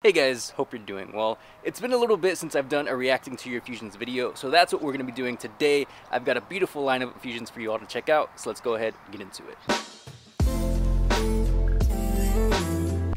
Hey guys, hope you're doing well. It's been a little bit since I've done a reacting to your Fusions video, so that's what we're going to be doing today. I've got a beautiful lineup of Fusions for you all to check out, so let's go ahead and get into it.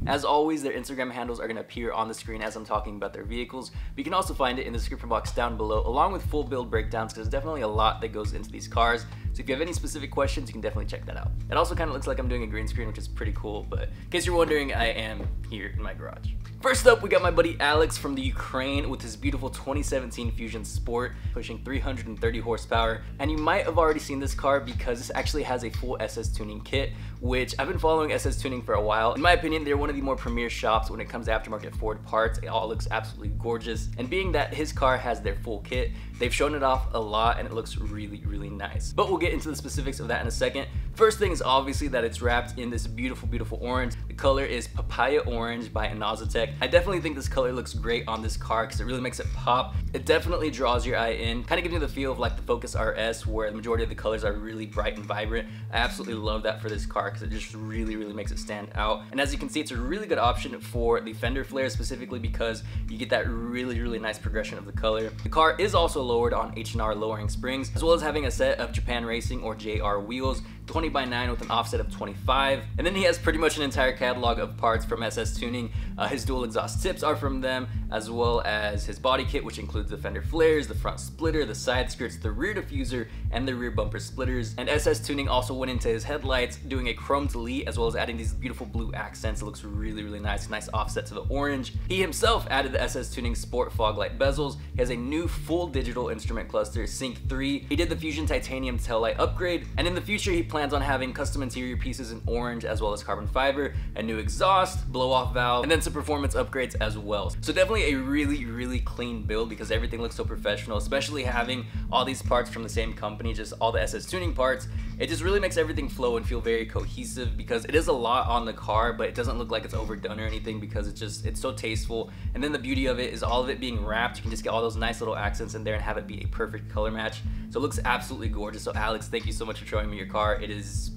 As always, their Instagram handles are going to appear on the screen as I'm talking about their vehicles, but you can also find it in the description box down below, along with full build breakdowns, because there's definitely a lot that goes into these cars. So if you have any specific questions, you can definitely check that out. It also kind of looks like I'm doing a green screen, which is pretty cool, but in case you're wondering, I am here in my garage. First up, we got my buddy Alex from the Ukraine with his beautiful 2017 Fusion Sport, pushing 330 horsepower. And you might have already seen this car because this actually has a full SS tuning kit, which I've been following SS tuning for a while. In my opinion, they're one of the more premier shops when it comes to aftermarket Ford parts. It all looks absolutely gorgeous. And being that his car has their full kit, they've shown it off a lot and it looks really, really nice. But we'll get into the specifics of that in a second. First thing is obviously that it's wrapped in this beautiful, beautiful orange. The color is Papaya Orange by Inozetek. I definitely think this color looks great on this car because it really makes it pop. It definitely draws your eye in. Kind of gives you the feel of like the Focus RS where the majority of the colors are really bright and vibrant. I absolutely love that for this car because it just really, really makes it stand out. And as you can see, it's a really good option for the fender flares specifically because you get that really, really nice progression of the color. The car is also lowered on H&R Lowering Springs, as well as having a set of Japan Racing or JR wheels, 20x9 with an offset of 25. And then he has pretty much an entire catalog of parts from SS Tuning. His dual exhaust tips are from them, as well as his body kit, which includes the fender flares, the front splitter, the side skirts, the rear diffuser, and the rear bumper splitters. And SS Tuning also went into his headlights, doing a chrome delete, as well as adding these beautiful blue accents. It looks really, really nice. Nice offset to the orange. He himself added the SS Tuning Sport fog light bezels. He has a new full digital instrument cluster, Sync 3. He did the Fusion Titanium tail light upgrade, and in the future he plans on having custom interior pieces in orange as well as carbon fiber, a new exhaust, blow-off valve, and then some performance upgrades as well. So definitely a really, really clean build because everything looks so professional, especially having all these parts from the same company, just all the SS Tuning parts. It just really makes everything flow and feel very cohesive because it is a lot on the car, but it doesn't look like it's overdone or anything because it's so tasteful. And then the beauty of it is all of it being wrapped. You can just get all those nice little accents in there and have it be a perfect color match. So it looks absolutely gorgeous. So Alex, thank you so much for showing me your car. It is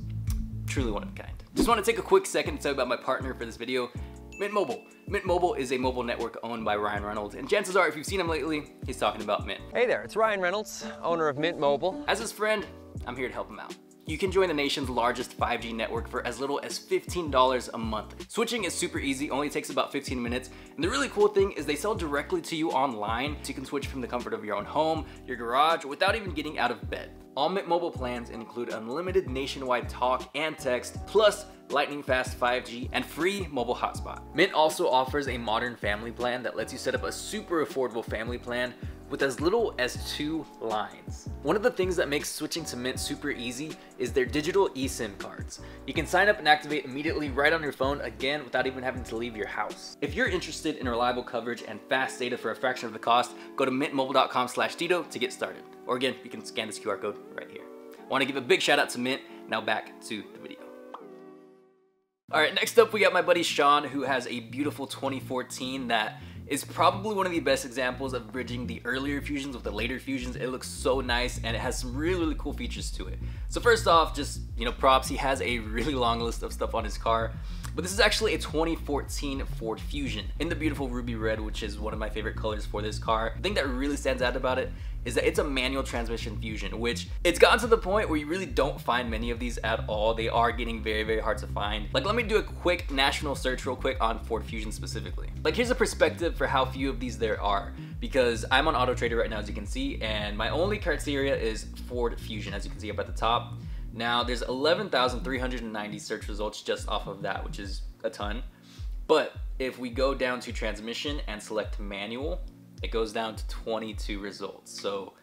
truly one of a kind. Just want to take a quick second to tell you about my partner for this video, Mint Mobile. Mint Mobile is a mobile network owned by Ryan Reynolds, and chances are if you've seen him lately, he's talking about Mint. Hey there, it's Ryan Reynolds, owner of Mint Mobile. As his friend, I'm here to help him out. You can join the nation's largest 5G network for as little as $15 a month. Switching is super easy, only takes about 15 minutes. And the really cool thing is they sell directly to you online, so you can switch from the comfort of your own home, your garage, without even getting out of bed. All Mint Mobile plans include unlimited nationwide talk and text, plus lightning fast 5G and free mobile hotspot. Mint also offers a modern family plan that lets you set up a super affordable family plan with as little as 2 lines. One of the things that makes switching to Mint super easy is their digital eSIM cards. You can sign up and activate immediately right on your phone, again, without even having to leave your house. If you're interested in reliable coverage and fast data for a fraction of the cost, go to mintmobile.com/Steeda to get started. Or again, you can scan this QR code right here. I want to give a big shout out to Mint. Now back to the video. Alright, next up we got my buddy Sean, who has a beautiful 2014 that is probably one of the best examples of bridging the earlier Fusions with the later Fusions. It looks so nice and it has some really, really cool features to it. So first off, just, props. He has a really long list of stuff on his car. But this is actually a 2014 Ford Fusion in the beautiful ruby red, which is one of my favorite colors for this car. The thing that really stands out about it is that it's a manual transmission Fusion, which it's gotten to the point where you really don't find many of these at all. They are getting very, very hard to find. Like, let me do a quick national search real quick on Ford Fusion specifically. Like, here's a perspective for how few of these there are, because I'm on Auto Trader right now, as you can see, and my only criteria is Ford Fusion, as you can see up at the top. Now, there's 11,390 search results just off of that, which is a ton. But if we go down to transmission and select manual, it goes down to 22 results. So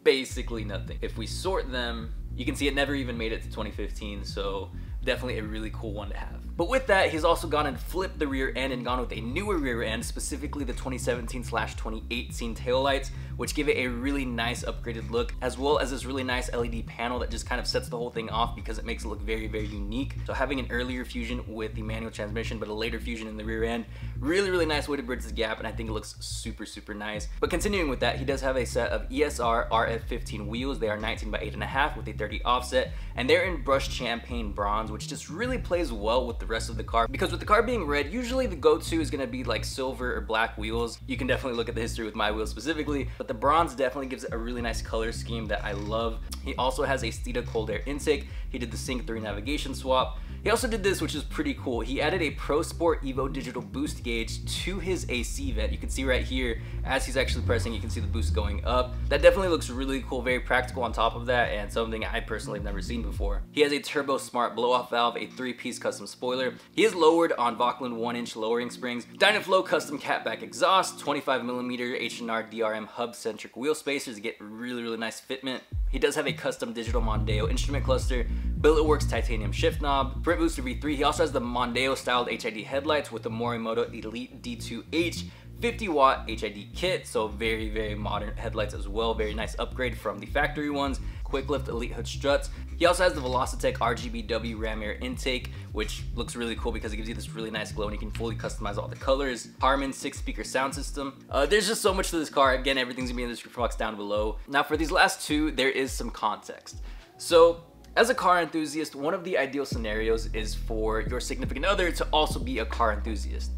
basically nothing. If we sort them, you can see it never even made it to 2015. So definitely a really cool one to have. But with that, he's also gone and flipped the rear end and gone with a newer rear end, specifically the 2017/2018 taillights, which give it a really nice upgraded look, as well as this really nice LED panel that just kind of sets the whole thing off because it makes it look very, very unique. So having an earlier Fusion with the manual transmission, but a later Fusion in the rear end, really, really nice way to bridge the gap, and I think it looks super, super nice. But continuing with that, he does have a set of ESR RF15 wheels. They are 19 by 8.5 with a 30 offset, and they're in brushed champagne bronze, which just really plays well with the rest of the car, because with the car being red, usually the go-to is gonna be like silver or black wheels. You can definitely look at the history with my wheels specifically, but the bronze definitely gives it a really nice color scheme that I love. He also has a Steeda cold air intake. He did the Sync 3 navigation swap. He also did this, which is pretty cool. He added a ProSport Evo digital boost gauge to his AC vent. You can see right here, as he's actually pressing, you can see the boost going up. That definitely looks really cool, very practical on top of that, and something I personally have never seen before. He has a TurboSmart blow-off valve, a 3-piece custom spoiler. He is lowered on Vogtland 1-inch lowering springs, Dynaflow custom catback exhaust, 25mm H&R DRM Hubcentric wheel spacers to get really nice fitment. He does have a custom digital Mondeo instrument cluster, BilletWorkz titanium shift knob, Sprint Booster V3. He also has the Mondeo styled HID headlights with the Morimoto Elite D2H 50-watt HID kit, so very modern headlights as well. Very nice upgrade from the factory ones. Quick lift elite hood struts. He also has the Inozetek RGBW ram air intake, which looks really cool because it gives you this really nice glow and you can fully customize all the colors. Harman 6-speaker sound system. There's just so much to this car. Again, everything's gonna be in the description box down below. Now for these last two, there is some context. So as a car enthusiast, one of the ideal scenarios is for your significant other to also be a car enthusiast.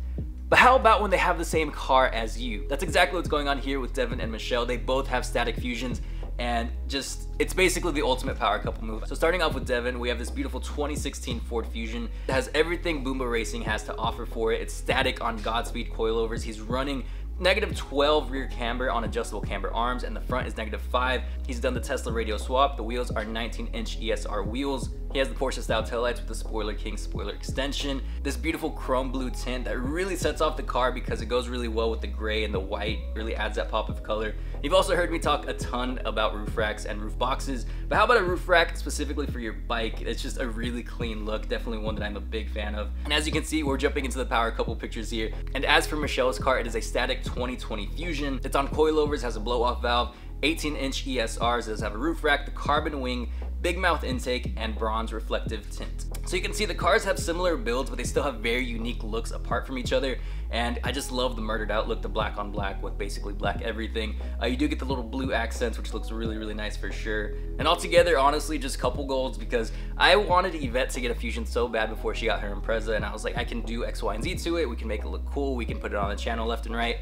But how about when they have the same car as you? That's exactly what's going on here with Devin and Michelle. They both have static fusions, and just, it's basically the ultimate power couple move. So starting off with Devin, we have this beautiful 2016 Ford Fusion. It has everything Boomba Racing has to offer for it. It's static on Godspeed coilovers. He's running -12 rear camber on adjustable camber arms, and the front is -5. He's done the Tesla radio swap. The wheels are 19-inch ESR wheels. He has the Porsche style taillights with the Spoiler King spoiler extension. This beautiful chrome blue tint that really sets off the car because it goes really well with the gray and the white, really adds that pop of color. You've also heard me talk a ton about roof racks and roof boxes, but how about a roof rack specifically for your bike? It's just a really clean look, definitely one that I'm a big fan of. And as you can see, we're jumping into the power couple pictures here. And as for Michelle's car, it is a static 2020 Fusion. It's on coilovers, has a blow-off valve, 18-inch ESRs, does have a roof rack, the carbon wing, big mouth intake, and bronze reflective tint. So you can see the cars have similar builds, but they still have very unique looks apart from each other. And I just love the murdered out look, the black on black with basically black everything. You do get the little blue accents, which looks really nice for sure. And altogether, honestly, just couple goals, because I wanted Yvette to get a Fusion so bad before she got her Impreza, and I was like, I can do X, Y, and Z to it. We can make it look cool. We can put it on the channel left and right.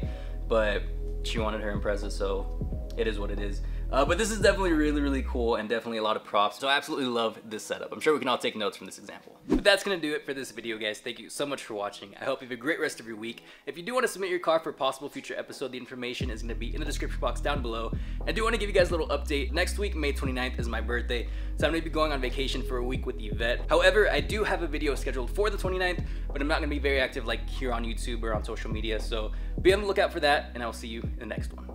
But she wanted her Impreza, so it is what it is. But this is definitely really cool and definitely a lot of props. So I absolutely love this setup. I'm sure we can all take notes from this example. But that's gonna do it for this video, guys. Thank you so much for watching. I hope you have a great rest of your week. If you do want to submit your car for a possible future episode, the information is gonna be in the description box down below. I do want to give you guys a little update. Next week, May 29th, is my birthday, so I'm gonna be going on vacation for a week with Yvette. However, I do have a video scheduled for the 29th, but I'm not gonna be very active like here on YouTube or on social media, so be on the lookout for that, and I will see you in the next one.